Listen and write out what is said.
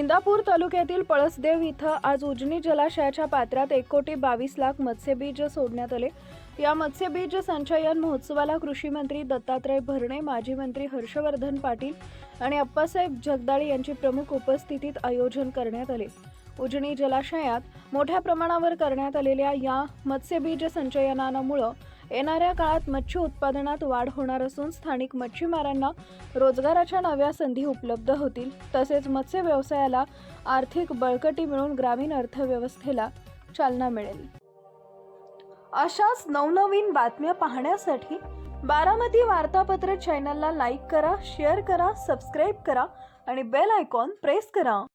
इंदापूर तालुक्यातील पळसदेव इथं आज उजनी जलाशयाच्या पात्रात 1,22,00,000 मत्स्यबीज सोडण्यात आले। या मत्स्यबीज संचयन महोत्सवाला कृषी मंत्री दत्तात्रय भरणे, माजी मंत्री हर्षवर्धन पाटील आणि अप्पासाहेब जगदाळे यांची प्रमुख उपस्थितीत आयोजन करण्यात आले। उजनी जलाशयात मोठ्या प्रमाणावर करण्यात आलेल्या या मत्स्यबीज संचयनामुळे येणाऱ्या काळात मत्स्य उत्पादनात वाढ होणार असून स्थानिक मच्छीमारांना रोजगाराच्या नव्या संधी उपलब्ध होतील, तसेच मत्स्य व्यवसायाला आर्थिक बळकटी मिळून ग्रामीण अर्थव्यवस्थेला चालना मिळेल। अशाच नवनवीन बातम्या पाहण्यासाठी बारामती वार्तापत्र चॅनलला लाईक करा, शेअर करा, सबस्क्राइब करा आणि बेल आयकॉन प्रेस करा।